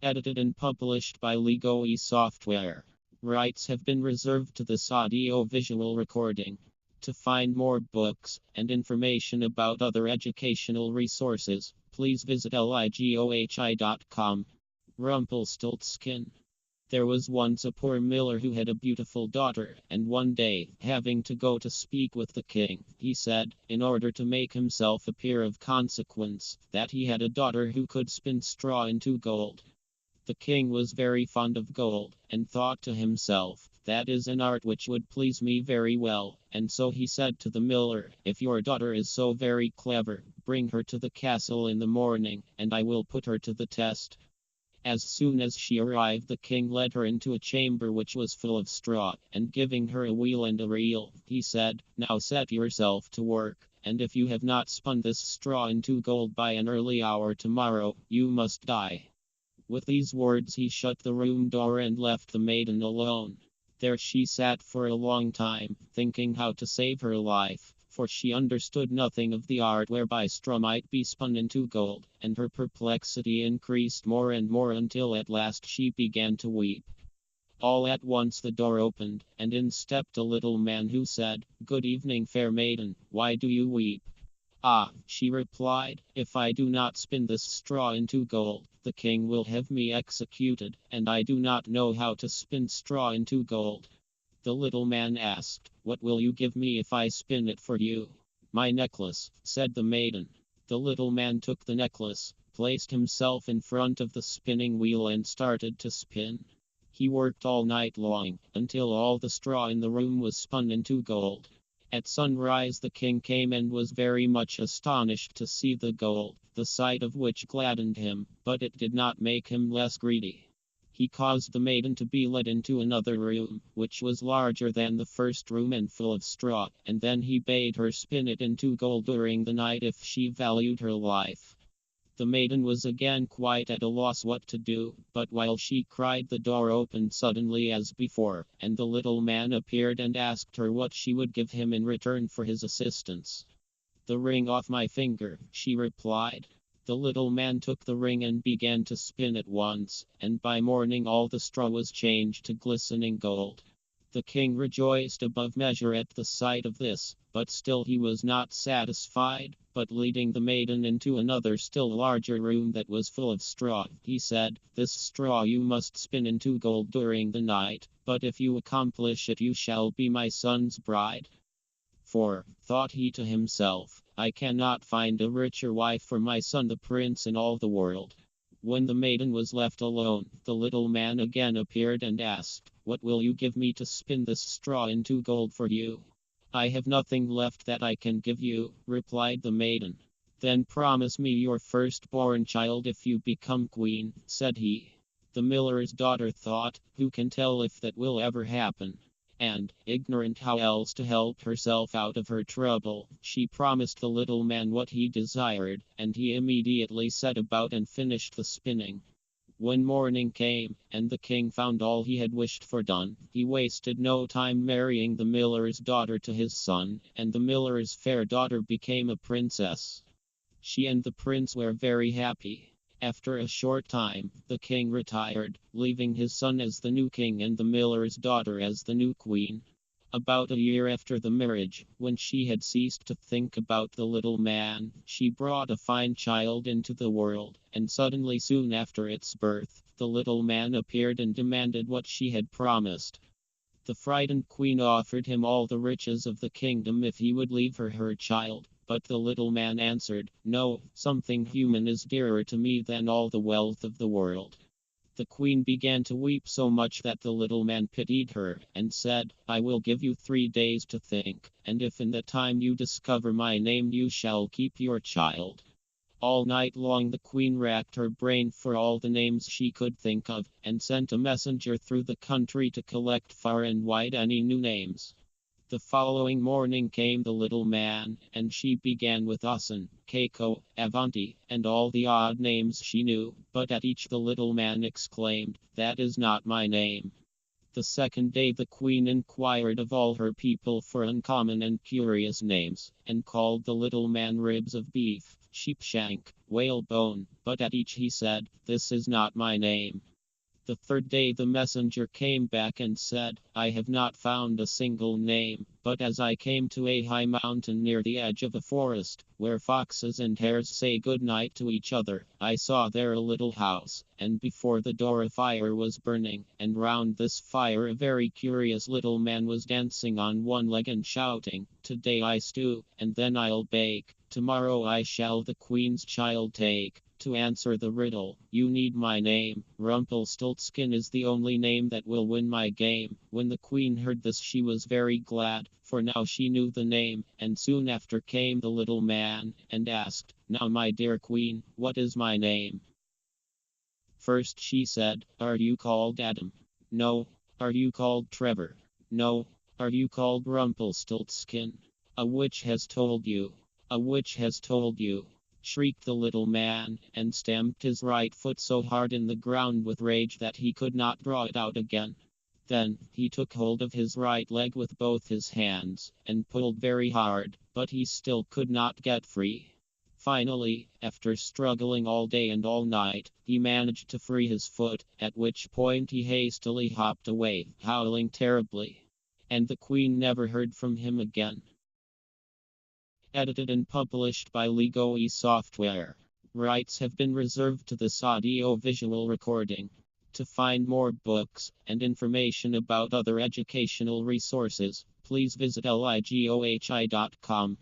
Edited and published by Ligohi Software. Rights have been reserved to this audio-visual recording. To find more books and information about other educational resources, please visit ligohi.com. Rumpelstiltskin. There was once a poor miller who had a beautiful daughter, and one day, having to go to speak with the king, he said, in order to make himself appear of consequence, that he had a daughter who could spin straw into gold. The king was very fond of gold, and thought to himself, that is an art which would please me very well, and so he said to the miller, if your daughter is so very clever, bring her to the castle in the morning, and I will put her to the test. As soon as she arrived, the king led her into a chamber which was full of straw, and giving her a wheel and a reel, he said, now set yourself to work, and if you have not spun this straw into gold by an early hour tomorrow, you must die. With these words he shut the room door and left the maiden alone. There she sat for a long time, thinking how to save her life, for she understood nothing of the art whereby straw might be spun into gold, and her perplexity increased more and more until at last she began to weep. All at once the door opened, and in stepped a little man who said, Good evening, fair maiden, why do you weep? Ah, she replied, if I do not spin this straw into gold, the king will have me executed, and I do not know how to spin straw into gold. The little man asked, What will you give me if I spin it for you? My necklace, said the maiden. The little man took the necklace, placed himself in front of the spinning wheel and started to spin. He worked all night long, until all the straw in the room was spun into gold. At sunrise the king came and was very much astonished to see the gold, the sight of which gladdened him, but it did not make him less greedy. He caused the maiden to be led into another room, which was larger than the first room and full of straw, and then he bade her spin it into gold during the night if she valued her life. The maiden was again quite at a loss what to do, but while she cried the door opened suddenly as before, and the little man appeared and asked her what she would give him in return for his assistance. The ring off my finger, she replied. The little man took the ring and began to spin at once, and by morning all the straw was changed to glistening gold. The king rejoiced above measure at the sight of this, but still he was not satisfied, but leading the maiden into another still larger room that was full of straw, he said, This straw you must spin into gold during the night, but if you accomplish it you shall be my son's bride. For, thought he to himself, I cannot find a richer wife for my son the prince in all the world. When the maiden was left alone, the little man again appeared and asked, What will you give me to spin this straw into gold for you? I have nothing left that I can give you, replied the maiden. Then promise me your firstborn child if you become queen, said he. The miller's daughter thought, Who can tell if that will ever happen? And, ignorant how else to help herself out of her trouble, she promised the little man what he desired, and he immediately set about and finished the spinning. When morning came, and the king found all he had wished for done, he wasted no time marrying the miller's daughter to his son, and the miller's fair daughter became a princess. She and the prince were very happy. After a short time, the king retired, leaving his son as the new king and the miller's daughter as the new queen. About a year after the marriage, when she had ceased to think about the little man, she brought a fine child into the world, and suddenly soon after its birth, the little man appeared and demanded what she had promised. The frightened queen offered him all the riches of the kingdom if he would leave her her child. But the little man answered, No, something human is dearer to me than all the wealth of the world. The queen began to weep so much that the little man pitied her, and said, I will give you 3 days to think, and if in the time you discover my name you shall keep your child. All night long the queen racked her brain for all the names she could think of, and sent a messenger through the country to collect far and wide any new names. The following morning came the little man, and she began with Usan, Keiko, Avanti, and all the odd names she knew, but at each the little man exclaimed, That is not my name. The second day the queen inquired of all her people for uncommon and curious names, and called the little man Ribs of Beef, sheepshank, whalebone, but at each he said, "This is not my name." The third day the messenger came back and said, "I have not found a single name, but as I came to a high mountain near the edge of a forest, where foxes and hares say good night to each other, I saw there a little house, and before the door a fire was burning, and round this fire a very curious little man was dancing on one leg and shouting, 'Today I stew, and then I'll bake, tomorrow I shall the queen's child take.' To answer the riddle, you need my name. Rumpelstiltskin is the only name that will win my game." When the queen heard this, she was very glad, for now she knew the name, and soon after came the little man, and asked, "Now, my dear queen, what is my name?" First she said, "Are you called Adam?" "No." "Are you called Trevor?" "No." "Are you called Rumpelstiltskin?" "A witch has told you." "A witch has told you," shrieked the little man, and stamped his right foot so hard in the ground with rage that he could not draw it out again. Then he took hold of his right leg with both his hands, and pulled very hard, but he still could not get free. Finally, after struggling all day and all night, he managed to free his foot, at which point he hastily hopped away, howling terribly. And the queen never heard from him again. Edited and published by Ligohi software. Rights have been reserved to this audio-visual recording. To find more books and information about other educational resources, please visit ligohi.com.